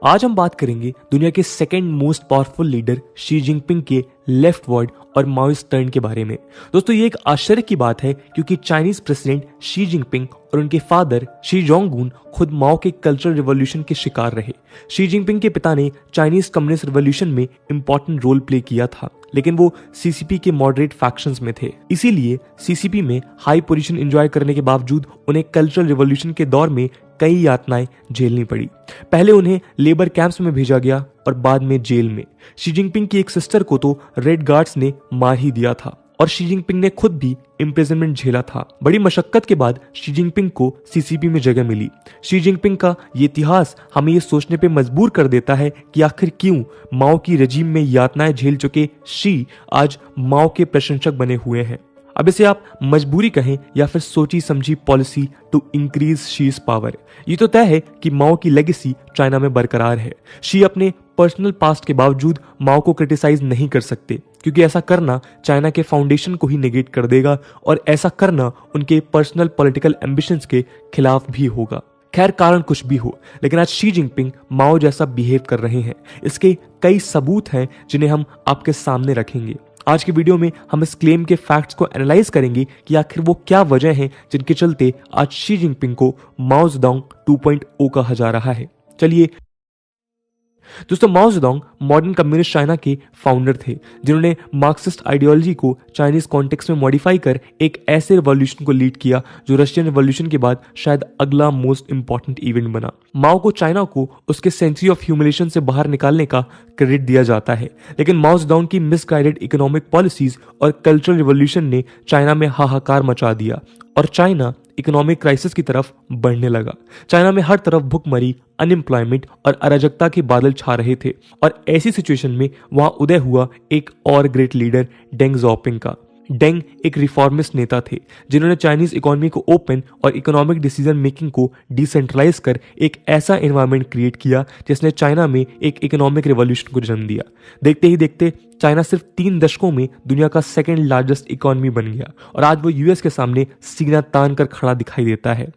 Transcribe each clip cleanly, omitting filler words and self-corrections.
आज हम बात करेंगे दुनिया के second most powerful leader Xi Jinping के लेफ्ट वर्ड और माओइस्ट टर्न के बारे में। दोस्तों ये एक आश्चर्य की बात है क्योंकि चाइनीज प्रेसिडेंट शी जिनपिंग और उनके फादर शी जोंगुन खुद माओ के कल्चरल रिवॉल्यूशन के शिकार रहे। शी जिनपिंग के पिता ने चाइनीज कम्युनिस्ट रिवॉल्यूशन में इंपॉर्टेंट रोल प्ले किया था, लेकिन वो सीसीपी के मॉडरेट फैक्शंस में थे। इसीलिए सीसीपी में हाई पोजीशन एंजॉय करने के बावजूद उन्हें कल्चरल रिवॉल्यूशन के दौर में कई यातनाएं झेलनी पड़ी। पहले उन्हें लेबर कैंप्स में भेजा गया और बाद में जेल में। शी जिनपिंग की एक सिस्टर को तो रेड गार्ड्स ने मार ही दिया था और शी जिनपिंग ने खुद भी इम्प्रिजनमेंट झेला था। बड़ी मशक्कत के बाद शी जिनपिंग को सीसीपी में जगह मिली। शी जिनपिंग का ये इतिहास हमें ये सोचने पे मजबूर कर देता है कि आखिर क्यों माओ की रजीम में यातनाएं झेल चुके शी आज माओ के प्रशंसक बने हुए हैं। अब इसे आप मजबूरी कहें या फिर सोची समझी policy to increase Xi's power. ये तो तय है कि माओ की लेगेसी चाइना में बरकरार है। शी अपने पर्सनल पास्ट के बावजूद माओ को क्रिटिसाइज नहीं कर सकते क्योंकि ऐसा करना चाइना के फाउंडेशन को ही नेगेट कर देगा और ऐसा करना उनके पर्सनल पॉलिटिकल एम्बिशंस के खिलाफ भी होगा। खैर कारण कुछ भी हो, लेकिन आज शी जिनपिंग माओ जैसा बिहेव कर रहे हैं। इसके कई सबूत हैं जिन्हें हम आपके सामने रखेंगे। आज की वीडियो में हम इस क्लेम के फैक्ट्स को एनालाइज करेंगे कि आखिर वो क्या वजह हैं जिनके चलते आज शी जिनपिंग को माओ जेडोंग 2.0 कहा जा रहा है। चलिए दोस्तों, माओ जेडोंग मॉडर्न कम्युनिस्ट चाइना के फाउंडर थे जिन्होंने मार्क्सिस्ट आइडियोलॉजी को चाइनीज कॉन्टेक्स्ट में मॉडिफाई कर एक ऐसे रिवॉल्यूशन को लीड किया जो रशियन रिवॉल्यूशन के बाद शायद अगला मोस्ट इंपॉर्टेंट इवेंट बना। माओ को चाइना को उसके सेंचुरी ऑफ ह्यूमिलेशन से बाहर निकालने का क्रेडिट दिया जाता है, लेकिन माओ जेडोंग की मिसगाइडेड इकोनॉमिक पॉलिसीज और कल्चरल रिवॉल्यूशन ने चाइना में हाहाकार मचा दिया और चाइना इकोनॉमिक क्राइसिस की तरफ बढ़ने लगा। चाइना में हर तरफ भुखमरी, अनएम्प्लॉयमेंट और अराजकता के बादल छा रहे थे और ऐसी सिचुएशन में वहां उदय हुआ एक और ग्रेट लीडर डेंग ज़ाओपिंग का। डेंग एक रिफॉर्मिस्ट नेता थे जिन्होंने चाइनीज इकोनॉमी को ओपन और इकोनॉमिक डिसीजन मेकिंग को डिसेंट्रलाइज कर एक ऐसा एनवायरनमेंट क्रिएट किया जिसने चाइना में एक इकोनॉमिक रिवॉल्यूशन को जन्म दिया। देखते ही देखते चाइना सिर्फ 3 दशकों में दुनिया का सेकंड लार्जेस्ट इकोनॉमी बन गया और आज वो यूएस के सामने सीना तान कर खड़ा दिखाई देता है।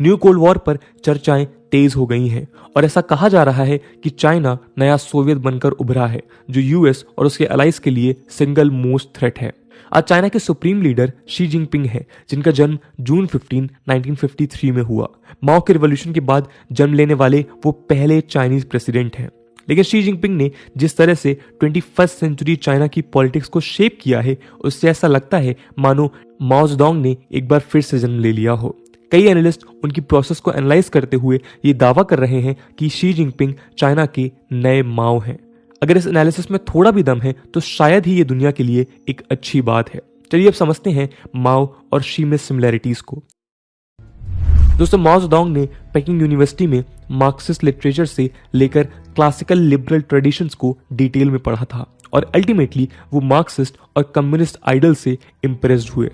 न्यू कोल्ड वॉर पर चर्चाएं तेज हो गई हैं और ऐसा कहा जा रहा है कि चाइना नया सोवियत बनकर उभरा है जो यूएस और उसके अलाइज के लिए सिंगल मोस्ट थ्रेट है। आज चाइना के सुप्रीम लीडर शी जिनपिंग है जिनका जन्म जून 15, 1953 में हुआ। माओ के रिवॉल्यूशन के बाद जन्म लेने वाले वो पहले चाइनीज प्रेसिडेंट हैं। लेकिन शी जिनपिंग ने जिस तरह से 21वीं सेंचुरी चाइना की पॉलिटिक्स को शेप किया है उससे ऐसा लगता है मानो माओ जेडोंग ने एक बार फिर से जन्म ले लिया हो। कई एनालिस्ट उनकी प्रोसेस को एनालाइज करते हुए ये दावा कर रहे हैं कि शी जिनपिंग चाइना के नए माओ हैं। अगर इस एनालिसिस में थोड़ा भी दम है तो शायद ही ये दुनिया के लिए एक अच्छी बात है। चलिए अब समझते हैं माओ और शी में सिमिलैरिटीज को। दोस्तों, माओ जेडोंग ने पेकिंग यूनिवर्सिटी में मार्क्सिस्ट लिटरेचर से लेकर क्लासिकल लिबरल ट्रेडिशंस को डिटेल में पढ़ा था और अल्टीमेटली वो मार्क्सिस्ट और कम्युनिस्ट आइडल से इम्प्रेस्ड हुए।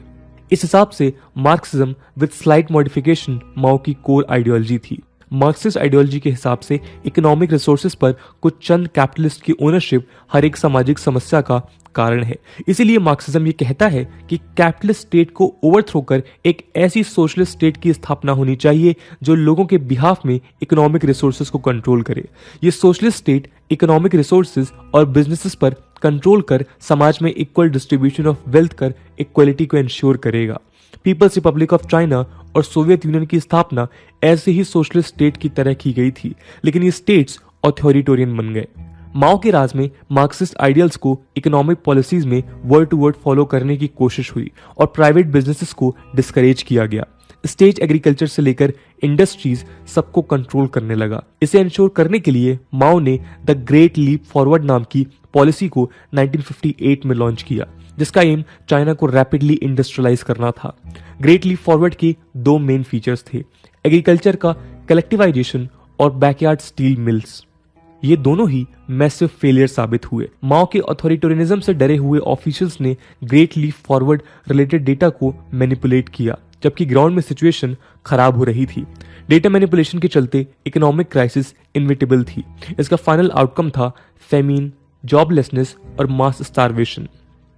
इस हिसाब से मार्क्सिज्म विद स्लाइट मॉडिफिकेशन माओ की कोर आइडियोलॉजी थी। मार्क्सिस्ट आइडियोलॉजी के हिसाब से इकोनॉमिक रिसोर्सेज पर कुछ चंद कैपिटलिस्ट की ओनरशिप हर एक सामाजिक समस्या का कारण है। इसीलिए मार्क्सिज्म ये कहता है कि कैपिटलिस्ट स्टेट को ओवरथ्रो कर एक ऐसी सोशलिस्ट स्टेट की स्थापना होनी चाहिए जो लोगों के बिहाफ में इकोनॉमिक रिसोर्सेज को कंट्रोल करे। ये सोशलिस्ट स्टेट इकोनॉमिक रिसोर्सेज और बिजनेसेस पर कंट्रोल कर समाज में इक्वल डिस्ट्रीब्यूशन ऑफ वेल्थ कर इक्वलिटी को इंश्योर करेगा। पीपल्स रिपब्लिक ऑफ चाइना और सोवियत यूनियन की स्थापना ऐसे ही सोशलिस्ट स्टेट की तरह की गई थी, लेकिन ये स्टेट्स ऑथोरिटेरियन बन गए। माओ के राज में मार्क्सिस्ट आइडियल्स को इकोनॉमिक पॉलिसीज में वर्ड टू वर्ड फॉलो करने की कोशिश हुई और प्राइवेट बिजनेसेस को डिस्करेज किया गया। स्टेट एग्रीकल्चर से लेकर इंडस्ट्रीज सबको कंट्रोल करने लगा। इसे इंश्योर करने के लिए माओ ने द ग्रेट लीप फॉरवर्ड नाम की पॉलिसी को 1958 में लॉन्च किया जिसका एम चाइना को रैपिडली इंडस्ट्रियलाइज करना था। ग्रेट लीप फॉरवर्ड के 2 मेन फीचर्स थे, एग्रीकल्चर का कलेक्टिवाइजेशन और बैकयार्ड स्टील मिल्स। ये दोनों ही मैसिव फेलियर साबित हुए। माओ के अथॉरिटेरियनिज्म से डरे हुए ऑफिशियल्स ने great leap forward related data को मैनिपुलेट किया जबकि ग्राउंड में सिचुएशन खराब हो रही थी। डेटा मैनिपुलेशन के चलते इकोनॉमिक क्राइसिस इनविटेबल थी। इसका फाइनल आउटकम था फेमिन, जॉबलेसनेस और मास स्टारवेशन।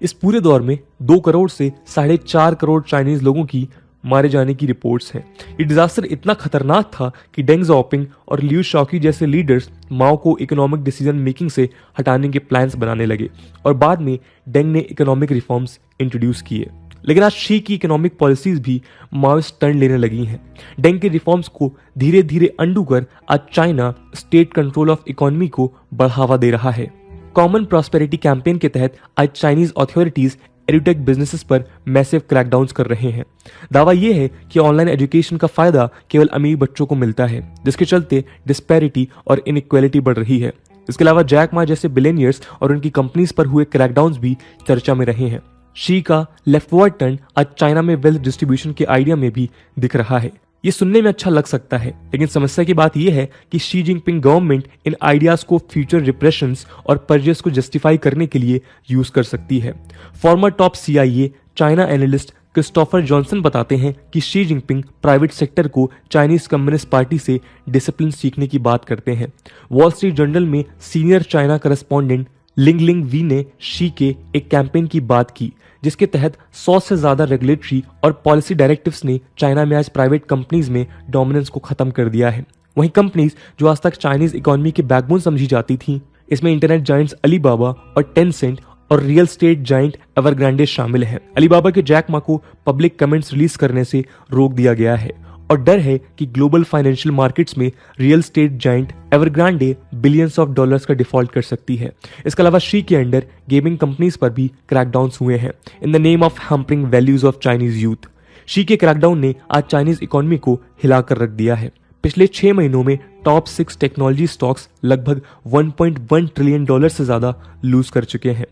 इस पूरे दौर में 2 करोड़ से 4.5 करोड़ चाइनीज लोगों की मारे जाने की रिपोर्ट्स हैं। ये डिजास्टर इतना खतरनाक था कि डेंग ज़ाओपिंग और लियू शाओकी जैसे लीडर्स माओ को इकोनॉमिक डिसीजन मेकिंग से हटाने के प्लान्स बनाने लगे और बाद में डेंग ने इकोनॉमिक रिफॉर्म्स इंट्रोड्यूस किए। लेकिन आज शी की इकोनॉमिक पॉलिसीज भी माओइस्ट टर्न लेने लगी हैं। डेंग के रिफॉर्म्स को धीरे धीरे अंडू कर आज China state control of economy को बढ़ावा दे रहा है। कॉमन प्रॉस्पेरिटी कैंपेन के तहत आज चाइनीज अथॉरिटीज एडुटेक बिजनेसेस पर मैसिव क्रैकडाउन्स कर रहे हैं। दावा यह है कि ऑनलाइन एजुकेशन का फायदा केवल अमीर बच्चों को मिलता है, जिसके चलते डिस्पैरिटी और इनइक्वालिटी बढ़ रही है। इसके अलावा जैक मा जैसे बिलियनियर्स और उनकी कंपनीज पर हुए क्रैकडाउन्स भी चर्चा में रहे हैं। शी का लेफ्टवर्ड टर्न आज चाइना में वेल्थ डिस्ट्रीब्यूशन के आइडिया में भी दिख रहा है। ये सुनने में अच्छा लग सकता है, लेकिन समस्या की बात यह है कि Xi Jinping government in ideas को फ्यूचर रिप्रेशंस और परचेस को जस्टिफाई करने के लिए यूज कर सकती है। Farmer top CIA China analyst Christopher Johnson बताते हैं कि शी जिनपिंग प्राइवेट सेक्टर को चाइनीज कम्युनिस्ट पार्टी से डिसिप्लिन सीखने की बात करते हैं। वॉल स्ट्रीट जर्नल में सीनियर चाइना करस्पॉन्डेंट लिंग वी ने शी के एक कैंपेन की बात की, जिसके तहत 100 से ज्यादा रेगुलेटरी और पॉलिसी डायरेक्टिव्स ने चाइना में आज प्राइवेट कंपनीज में डोमिनेंस को खत्म कर दिया है। वहीं कंपनीज जो आज तक चाइनीज इकोनॉमी के बैकबोन समझी जाती थीं, इसमें इंटरनेट जायंट्स अलीबाबा और टेंसेंट और रियल स्टेट जायंट एवरग्रांडे शामिल हैं। अलीबाबा के जैक मा को पब्लिक कमेंट्स रिलीज करने से रोक दिया गया है और डर है कि ग्लोबल फाइनेंशियल मार्केट्स में real estate giant Evergrande billions of dollars का डिफॉल्ट कर सकती है। इसके अलावा शी के अंडर गेमिंग कंपनीज पर भी क्रैकडाउन्स हुए हैं in the name of hampering values of Chinese youth. She के क्रैकडाउन ने आज चाइनीज इकोनॉमी को हिलाकर रख दिया है। पिछले 6 महीनों में टॉप 6 टेक्नोलॉजी स्टॉक्स लगभग $1.1 ट्रिलियन से ज्यादा लूज कर चुके हैं।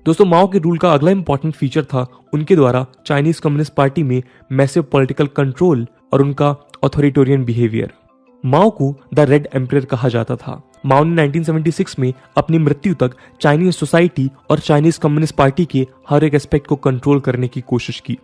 दोस्तों, माओ के रूल का अगला इंपॉर्टेंट फीचर था उनके द्वारा चाइनीज कम्युनिस्ट पार्टी में मैसिव पॉलिटिकल कंट्रोल और उनका ऑथोरिटेरियन बिहेवियर। माओ को द रेड एम्परर कहा जाता था। माओ ने 1976 में अपनी मृत्यु तक चाइनीज सोसाइटी और चाइनीज कम्युनिस्ट पार्टी के हर एक एस्पेक्ट को कंट्रोल करने की कोशिश की।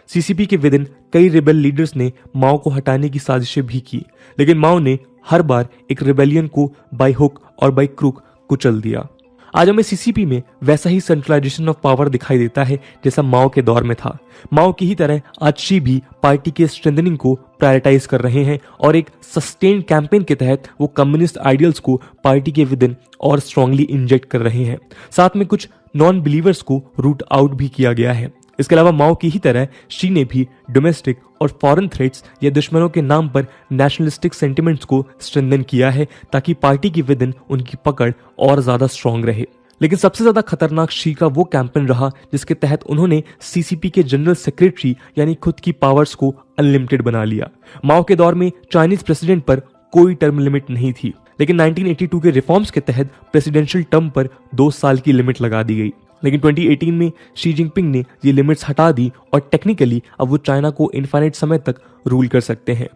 CCP के विदिन कई रिबेल लीडर्स ने माओ को हटाने की साजिशें भी की, लेकिन माओ ने हर बार एक रिबेलियन को बाय हुक और बाय क्रूक कुचल दिया। आज हमें CCP में वैसा ही सेंट्रलाइजेशन ऑफ पावर दिखाई देता है जैसा माओ के दौर में था। माओ की ही तरह आज शी भी पार्टी के स्ट्रेंथनिंग को प्रायोरिटाइज कर रहे हैं और एक सस्टेन्ड कैंपेन के तहत वो कम्युनिस्ट आइडियल्स को पार्टी के विदिन और स्ट्रांगली इंजेक्ट कर रहे हैं। साथ में कुछ नॉन बिलीवर्स को रूट आउट भी किया गया है। इसके अलावा माओ की ही तरह शी ने भी डोमेस्टिक और फॉरेन थ्रेट्स या दुश्मनों के नाम पर नेशनलिस्टिक सेंटिमेंट्स को स्ट्रेंथन किया है ताकि पार्टी की विदिन उनकी पकड़ और ज्यादा स्ट्रांग रहे। लेकिन सबसे ज्यादा खतरनाक शी का वो कैंपेन रहा जिसके तहत उन्होंने CCP के जनरल सेक्रेटरी यानी खुद की पावर्स को अनलिमिटेड बना लिया। माओ के दौर में चाइनीज प्रेसिडेंट पर कोई टर्म लिमिट नहीं थी, लेकिन 1982 के रिफॉर्म्स के तहत प्रेसिडेंशियल टर्म पर 2 साल की लिमिट लगा दी गई। लेकिन 2018 में शी जिनपिंग ने ये लिमिट्स हटा दी और टेक्निकली अब वो चाइना को इनफाइनाइट समय तक रूल कर सकते हैं।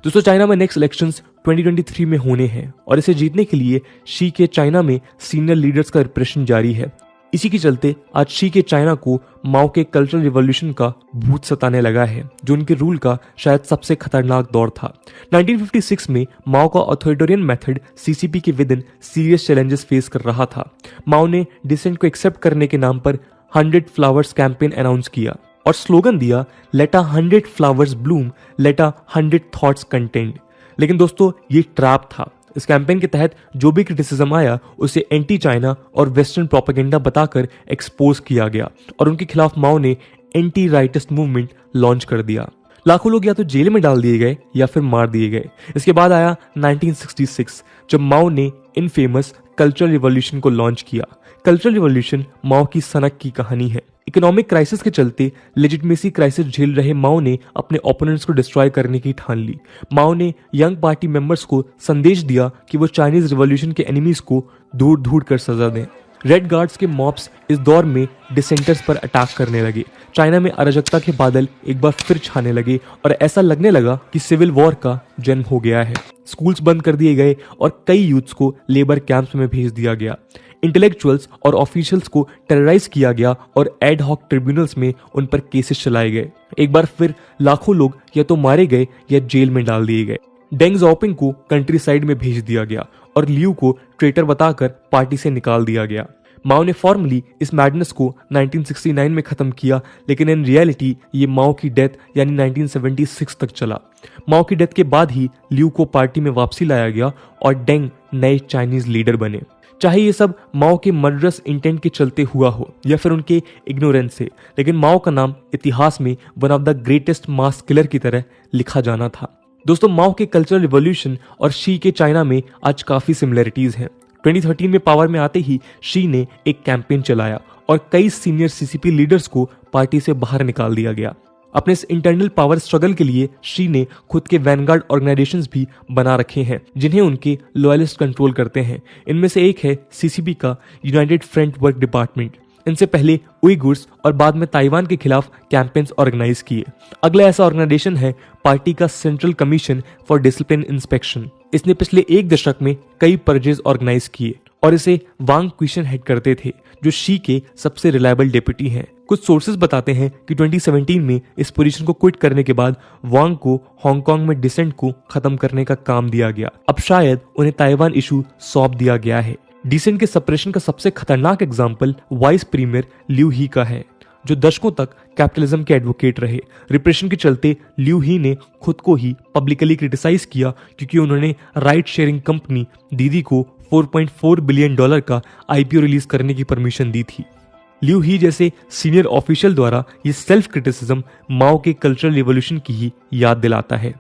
दोस्तों, चाइना में नेक्स्ट इलेक्शंस 2023 में होने हैं और इसे जीतने के लिए शी के चाइना में सीनियर लीडर्स का रिप्रेशन जारी है। इसी के चलते आज शी के चाइना को माओ के कल्चरल रिवॉल्यूशन का भूत सताने लगा है, जो उनके रूल का शायद सबसे खतरनाक दौर था। 1956 में माओ का ऑथोरिटेरियन मेथड CCP के विदिन सीरियस चैलेंजेस फेस कर रहा था। माओ ने डिसेंट को एक्सेप्ट करने के नाम पर 100 फ्लावर्स कैंपेन अनाउंस किया और स्लोगन दिया, लेट अ 100 फ्लावर्स ब्लूम, लेट अ 100 थॉट्स कंटेंट। लेकिन दोस्तों, ये ट्रैप था। इस कैंपेन के तहत जो भी क्रिटिसिज्म आया उसे एंटी चाइना और वेस्टर्न प्रोपेगेंडा बताकर एक्सपोज किया गया और उनके खिलाफ माओ ने एंटी राइटिस्ट मूवमेंट लॉन्च कर दिया। लाखों लोग या तो जेल में डाल दिए गए या फिर मार दिए गए। इसके बाद आया 1966 जब माओ ने इनफेमस कल्चरल रिवॉल्यूशन को लॉन्च किया। कल्चरल रिवॉल्यूशन माओ की सनक की कहानी है। इकोनॉमिक क्राइसिस के चलते लेजिटिमेसी क्राइसिस झेल रहे माओ ने अपने ओपोनेंट्स को डिस्ट्रॉय करने की ठान ली। माओ ने यंग पार्टी मेंबर्स को संदेश दिया कि वो चाइनीज रिवॉल्यूशन के एनिमीज को ढूंढ ढूंढ कर सजा दें। रेड गार्ड्स के मॉब्स इस दौर में डिसेंटर्स पर अटैक करने लगे। चाइना में अराजकता के बादल एक बार फिर छाने लगे और ऐसा लगने लगा कि सिविल वॉर का जन्म हो गया है। स्कूल्स बंद कर दिए गए और कई यूथ्स को लेबर कैंप्स में भेज दिया गया। इंटेलेक्चुअल्स और ऑफिशियल्स को टेरराइज किया गया और एड हॉक ट्रिब्यूनल्स में उन पर केसेस चलाए गए। एक बार फिर लाखों लोग या तो मारे गए या जेल में डाल दिए गए। डेंग ज़ाओपिंग को कंट्री साइड में भेज दिया गया और लियू को ट्रेटर बताकर पार्टी से निकाल दिया गया। माओ ने फॉर्मली इस मैडनेस को 1969 में खत्म किया, लेकिन इन रियलिटी ये माओ की डेथ यानी 1976 तक चला। माओ की डेथ के बाद ही लियू को पार्टी में वापसी लाया गया और डेंग नए चाइनीज लीडर बने। चाहे ये सब माओ के मर्डरस इंटेंट के चलते हुआ हो या फिर उनके इग्नोरेंस से, लेकिन माओ का नाम इतिहास में one of the greatest mass killer की तरह लिखा जाना था। दोस्तों, माओ के कल्चरल रिवॉल्यूशन और शी के चाइना में आज काफी सिमिलरिटीज हैं। 2013 में पावर में आते ही शी ने एक कैंपेन चलाया और कई सीनियर सीसीपी लीडर्स को पार्टी से बाहर निकाल दिया गया। अपने इस इंटरनल पावर स्ट्रगल के लिए शी ने खुद के वैनगार्ड ऑर्गेनाइजेशंस भी बना रखे हैं जिन्हें उनके लॉयलिस्ट कंट्रोल करते हैं। इनमें से एक है सीसीपी का यूनाइटेड फ्रंट वर्क डिपार्टमेंट। इनसे पहले उइगुर्स और बाद में ताइवान के खिलाफ कैंपेन्स ऑर्गेनाइज किए। अगला ऐसा ऑर्गेनाइजेशन है पार्टी का central commission for discipline inspection. इसने पिछले एक दशक में कई पर्जेस ऑर्गेनाइज किए और इसे वांग क्विशन हेड करते थे, जो शी के सबसे रिलायबल डेप्यूटी हैं। कुछ सोर्सेज बताते हैं कि 2017 में इस पोजीशन को क्विट करने के बाद वांग को हांगकांग में डिसेंट को खत्म करने का काम दिया गया। अब शायद उन्हें ताइवान इशू सौंप दिया गया है। डिसेंट के सप्रेशन का सबसे खतरनाक एग्जाम्पल वाइस प्रीमियर लियू ही का है, जो दशकों तक कैपिटलिज्म के एडवोकेट रहे। रिप्रेशन के चलते लियू ही ने खुद को ही पब्लिकली क्रिटिसाइज किया क्योंकि उन्होंने राइट शेयरिंग कंपनी दीदी को $4.4 बिलियन का आईपीओ रिलीज करने की परमिशन दी थी। लियू ही जैसे सीनियर ऑफिशियल द्वारा ये सेल्फ क्रिटिसिज्म माओ के कल्चरल रिवॉल्यूशन की ही याद दिलाता है।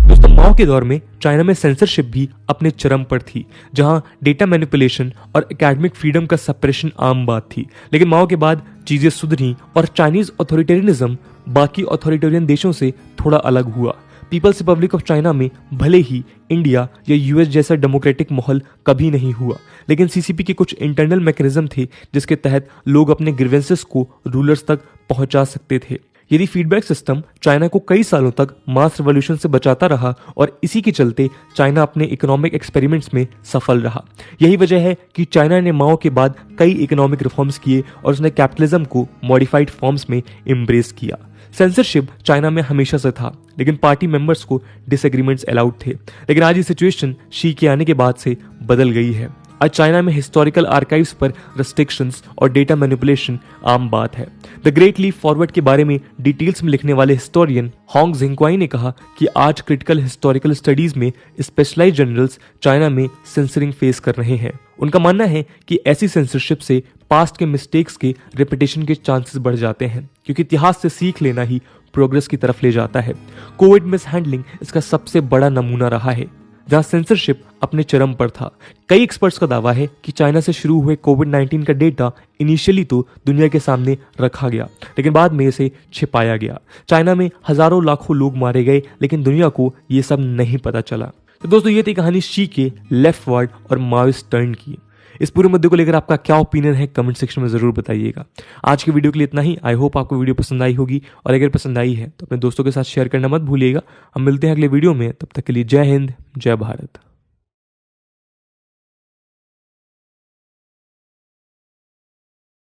दोस्तों, माओ के दौर में चाइना में सेंसरशिप भी अपने चरम पर थी, जहां डेटा मैनिपुलेशन और एकेडमिक फ्रीडम का सप्रेशन आम बात थी। लेकिन माओ के बाद चीजें सुधरी और चाइनीज ऑथोरिटेरियनिज्म बाकी ऑथोरिटेरियन देशों से थोड़ा अलग हुआ। पीपल्स रिपब्लिक ऑफ चाइना में भले ही इंडिया या यूएस जैसा डेमोक्रेटिक माहौल कभी नहीं हुआ, लेकिन सीसीपी के कुछ इंटरनल मैकेनिज्म थे जिसके तहत लोग अपने ग्रीवेंसेस को रूलर्स तक पहुंचा सकते थे। यदि फीडबैक सिस्टम चाइना को कई सालों तक मास रिवॉल्यूशन से बचाता रहा और इसी के चलते चाइना अपने इकोनॉमिक एक्सपेरिमेंट्स में सफल रहा। यही वजह है कि चाइना ने माओ के बाद कई इकोनॉमिक रिफॉर्म्स किए और उसने कैपिटलिज्म को मॉडिफाइड फॉर्म्स में एम्ब्रेस किया। सेंसरशिप चाइना में हमेशा से था, लेकिन पार्टी मेंबर्स को डिसएग्रीमेंट्स अलाउड थे। लेकिन आज ये सिचुएशन शी के आने के बाद से बदल गई है। आज चाइना में हिस्टोरिकल आर्काइव्स पर रिस्ट्रिक्शंस और डेटा मैनिपुलेशन आम बात है। द ग्रेट लीप फॉरवर्ड के बारे में डिटेल्स में लिखने वाले हिस्टोरियन होंग जिंगक्वाई ने कहा कि आज क्रिटिकल हिस्टोरिकल स्टडीज में स्पेशलाइज्ड जर्नल्स चाइना में सेंसरिंग फेस कर रहे हैं। उनका मानना है कि ऐसी सेंसरशिप से पास्ट के मिस्टेक्स के रिपीटेशन के चांसेस बढ़ जाते हैं, क्योंकि इतिहास से सीख लेना ही प्रोग्रेस की तरफ ले जाता है। कोविड मिसहैंडलिंग इसका सबसे बड़ा नमूना रहा है, जहां सेंसरशिप अपने चरम पर था। कई एक्सपर्ट्स का दावा है कि चाइना से शुरू हुए कोविड-19 का डेटा इनिशियली तो दुनिया के सामने रखा गया, लेकिन बाद में इसे छिपाया गया। चाइना में हजारों लाखों लोग मारे गए, लेकिन दुनिया को ये सब नहीं पता चला। तो दोस्तों, ये थी कहानी शी के लेफ्ट वर्ड और माओइस्ट टर्न की। इस पूरे मुद्दे को लेकर आपका क्या ओपिनियन है कमेंट सेक्शन में जरूर बताइएगा। आज की वीडियो के लिए इतना ही। आई होप आपको वीडियो पसंद आई होगी, और अगर पसंद आई है तो अपने दोस्तों के साथ शेयर करना मत भूलिएगा। हम मिलते हैं अगले वीडियो में, तब तक के लिए जय हिंद, जय भारत।